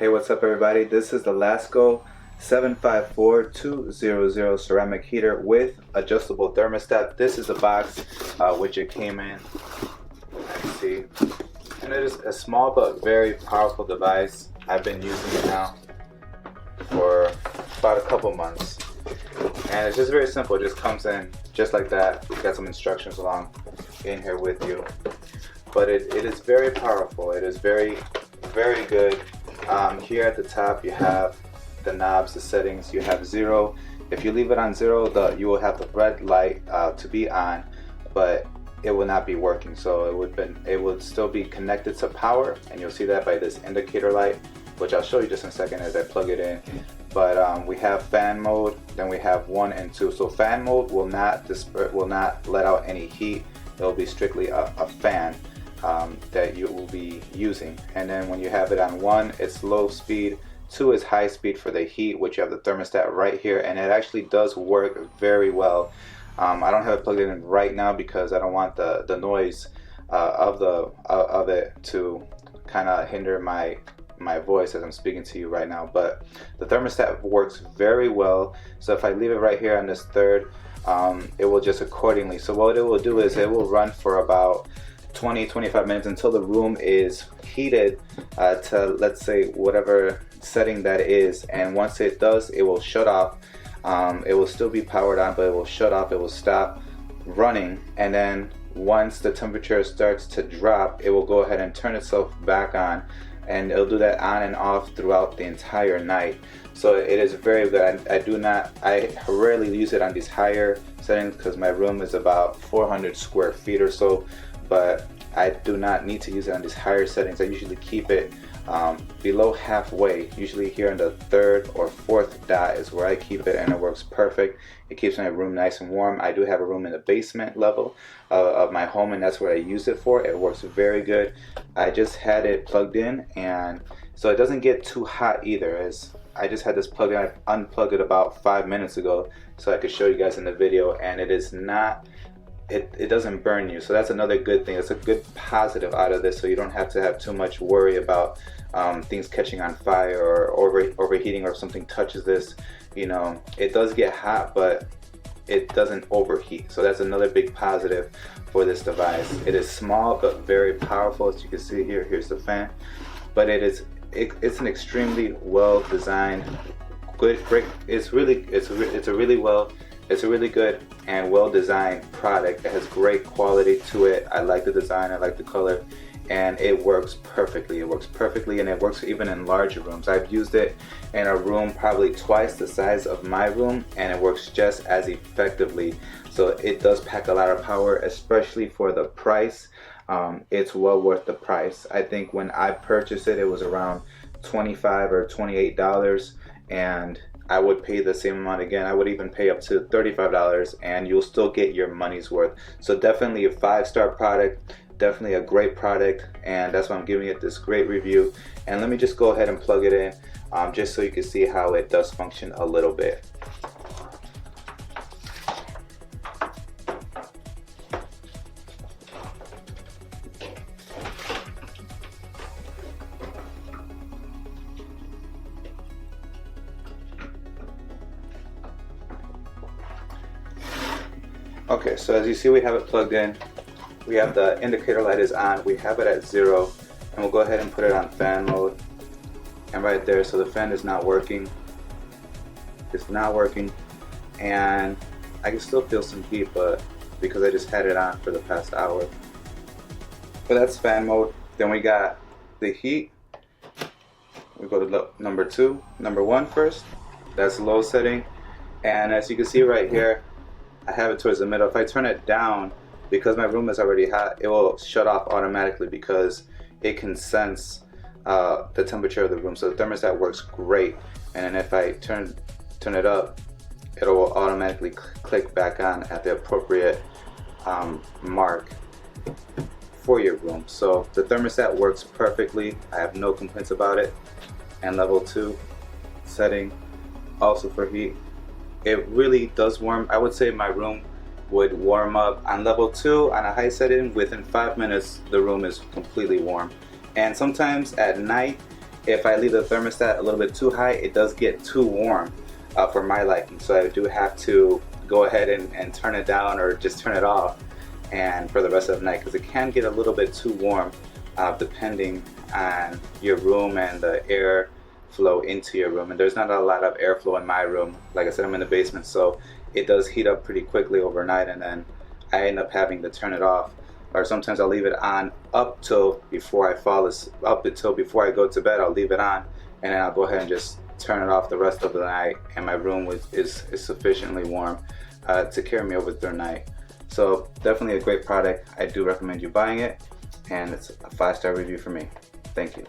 Hey, what's up everybody? This is the Lasko 754200 ceramic heater with adjustable thermostat. This is the box which it came in. Let's see. And it is a small but very powerful device. I've been using it now for about a couple months. And it's just very simple. It just comes in just like that. You've got some instructions along in here with you. But it is very powerful. It is very, very good. Here at the top you have the knobs, the settings. You have 0. If you leave it on 0, you will have the red light to be on, but it will not be working. So it would still be connected to power, and you'll see that by this indicator light, which I'll show you just in a second as I plug it in. But we have fan mode, then we have 1 and 2. So fan mode will not let out any heat. It will be strictly a fan that you will be using. And then when you have it on 1, it's low speed, 2 is high speed for the heat, which you have the thermostat right here, and it actually does work very well. I don't have it plugged in right now because I don't want the noise of it to kind of hinder my voice as I'm speaking to you right now. But the thermostat works very well. So if I leave it right here on this third, it will just accordingly. So what it will do is it will run for about 20-25 minutes until the room is heated to, let's say, whatever setting that is. And once it does, it will shut off. It will still be powered on, but it will shut off. It will stop running, and then once the temperature starts to drop, it will go ahead and turn itself back on, and it'll do that on and off throughout the entire night. So it is very good. I rarely use it on these higher settings because my room is about 400 square feet or so, but I do not need to use it on these higher settings. I usually keep it below halfway. Usually here in the 3rd or 4th dot is where I keep it, and it works perfect. It keeps my room nice and warm. I do have a room in the basement level of my home, and that's what I use it for. It works very good. I just had it plugged in, and so it doesn't get too hot either. As I just had this plugged in, I unplugged it about 5 minutes ago so I could show you guys in the video, and it is not, it doesn't burn you. So that's another good thing. It's a good positive out of this, so you don't have to have too much worry about things catching on fire or overheating, or if something touches this. You know, it does get hot, but it doesn't overheat. So that's another big positive for this device. It is small but very powerful. As you can see here, here's the fan. But it's an extremely well designed, great. It's a really good and well designed product. It has great quality to it. I like the design, I like the color, and it works perfectly. It works perfectly, and it works even in larger rooms. I've used it in a room probably twice the size of my room, and it works just as effectively. So it does pack a lot of power, especially for the price. It's well worth the price. I think when I purchased it, it was around $25 or $28, and I would pay the same amount again. I would even pay up to $35, and you'll still get your money's worth. So definitely a 5-star product, definitely a great product, and that's why I'm giving it this great review. And let me just go ahead and plug it in just so you can see how it does function a little bit. Okay, so as you see, we have it plugged in. We have the indicator light is on. We have it at 0, and we'll go ahead and put it on fan mode. And right there, so the fan is not working. It's not working, and I can still feel some heat, but because I just had it on for the past hour. But that's fan mode. Then we got the heat. We go to number 2, number 1 first. That's low setting, and as you can see right here, I have it towards the middle. If I turn it down, because my room is already hot, it will shut off automatically because it can sense the temperature of the room. So the thermostat works great. And then if I turn it up, it will automatically click back on at the appropriate mark for your room. So the thermostat works perfectly. I have no complaints about it. And level 2 setting, also for heat. It really does warm. I would say my room would warm up on level 2 on a high setting. Within 5 minutes, the room is completely warm. And sometimes at night, if I leave the thermostat a little bit too high, it does get too warm for my liking. So I do have to go ahead and turn it down or just turn it off and for the rest of the night, because it can get a little bit too warm depending on your room and the air flow into your room. And there's not a lot of airflow in my room. Like I said, I'm in the basement, so it does heat up pretty quickly overnight, and then I end up having to turn it off. Or sometimes I'll leave it on up until before I go to bed. I'll leave it on, and then I'll go ahead and just turn it off the rest of the night, and my room is sufficiently warm to carry me over through the night. So definitely a great product. I do recommend you buying it, and it's a 5-star review for me. Thank you.